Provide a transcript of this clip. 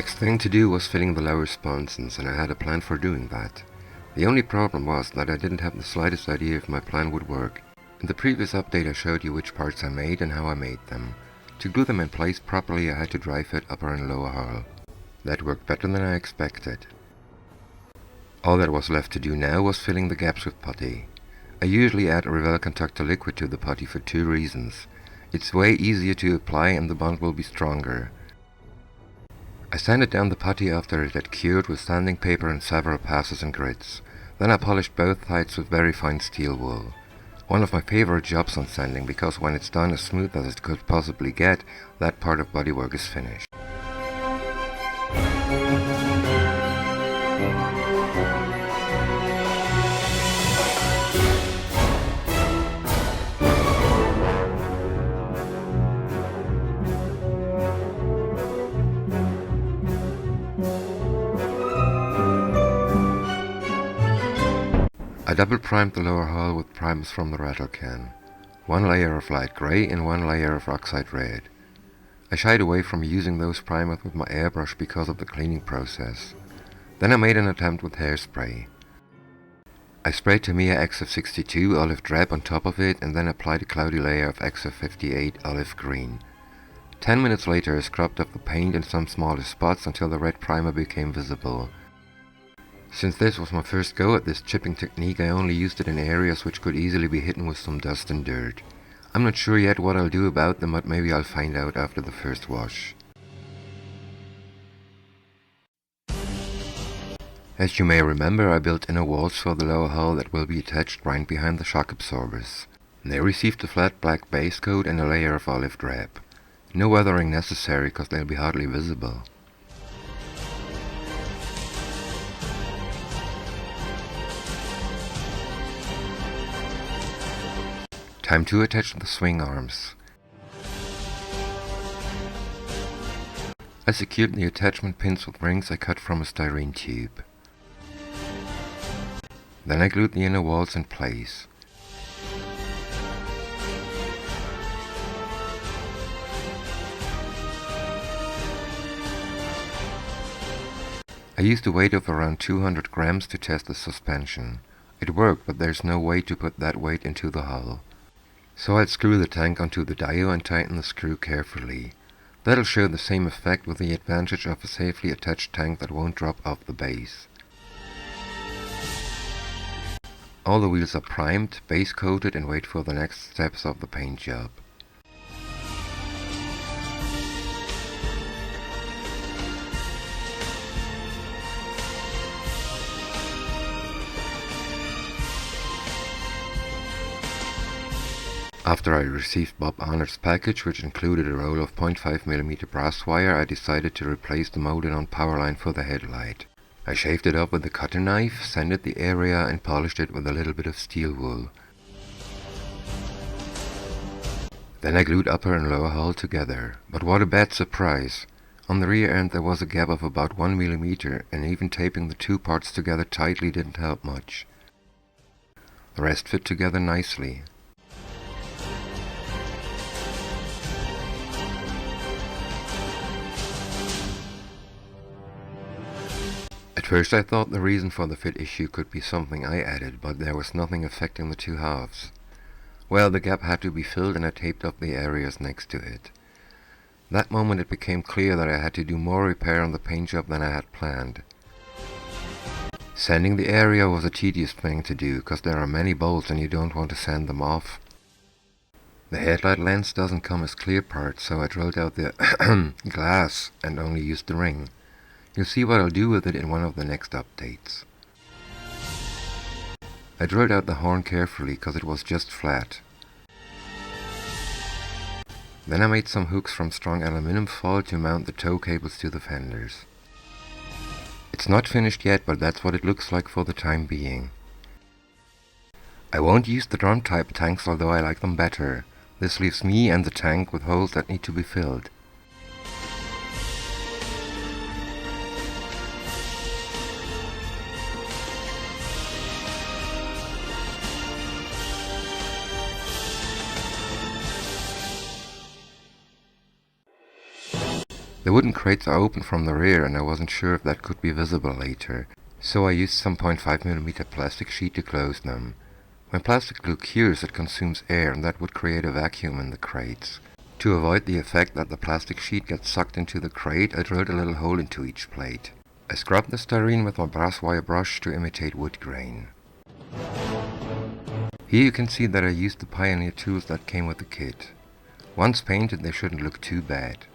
Next thing to do was filling the lower sponsons, and I had a plan for doing that. The only problem was that I didn't have the slightest idea if my plan would work. In the previous update I showed you which parts I made and how I made them. To glue them in place properly I had to dry fit upper and lower hull. That worked better than I expected. All that was left to do now was filling the gaps with putty. I usually add Revell Conductor liquid to the putty for two reasons. It's way easier to apply and the bond will be stronger. I sanded down the putty after it had cured with sanding paper and several passes and grits. Then I polished both sides with very fine steel wool. One of my favorite jobs on sanding, because when it's done as smooth as it could possibly get, that part of bodywork is finished. I double primed the lower hull with primers from the rattle can. One layer of light grey and one layer of oxide red. I shied away from using those primers with my airbrush because of the cleaning process. Then I made an attempt with hairspray. I sprayed Tamiya XF62 olive drab on top of it and then applied a cloudy layer of XF58 olive green. 10 minutes later I scrubbed off the paint in some smaller spots until the red primer became visible. Since this was my first go at this chipping technique, I only used it in areas which could easily be hidden with some dust and dirt. I'm not sure yet what I'll do about them, but maybe I'll find out after the first wash. As you may remember, I built inner walls for the lower hull that will be attached right behind the shock absorbers. They received a flat black base coat and a layer of olive drab. No weathering necessary, because they'll be hardly visible. Time to attach the swing arms. I secured the attachment pins with rings I cut from a styrene tube. Then I glued the inner walls in place. I used a weight of around 200 grams to test the suspension. It worked, but there's no way to put that weight into the hull. So I'd screw the tank onto the dial and tighten the screw carefully. That'll show the same effect with the advantage of a safely attached tank that won't drop off the base. All the wheels are primed, base coated, and wait for the next steps of the paint job. After I received Bob Arnold's package, which included a roll of 0.5mm brass wire, I decided to replace the molded-on power line for the headlight. I shaved it up with a cutter knife, sanded the area and polished it with a little bit of steel wool. Then I glued upper and lower hull together. But what a bad surprise! On the rear end there was a gap of about 1mm, and even taping the two parts together tightly didn't help much. The rest fit together nicely. At first I thought the reason for the fit issue could be something I added, but there was nothing affecting the two halves. Well, the gap had to be filled and I taped up the areas next to it. That moment it became clear that I had to do more repair on the paint job than I had planned. Sanding the area was a tedious thing to do, because there are many bolts and you don't want to sand them off. The headlight lens doesn't come as clear parts, so I drilled out the glass and only used the ring. You'll see what I'll do with it in one of the next updates. I drilled out the horn carefully because it was just flat. Then I made some hooks from strong aluminum foil to mount the tow cables to the fenders. It's not finished yet, but that's what it looks like for the time being. I won't use the drum type tanks, although I like them better. This leaves me and the tank with holes that need to be filled. The wooden crates are open from the rear and I wasn't sure if that could be visible later, so I used some 0.5mm plastic sheet to close them. When plastic glue cures, it consumes air and that would create a vacuum in the crates. To avoid the effect that the plastic sheet gets sucked into the crate, I drilled a little hole into each plate. I scrubbed the styrene with my brass wire brush to imitate wood grain. Here you can see that I used the Pioneer tools that came with the kit. Once painted, they shouldn't look too bad.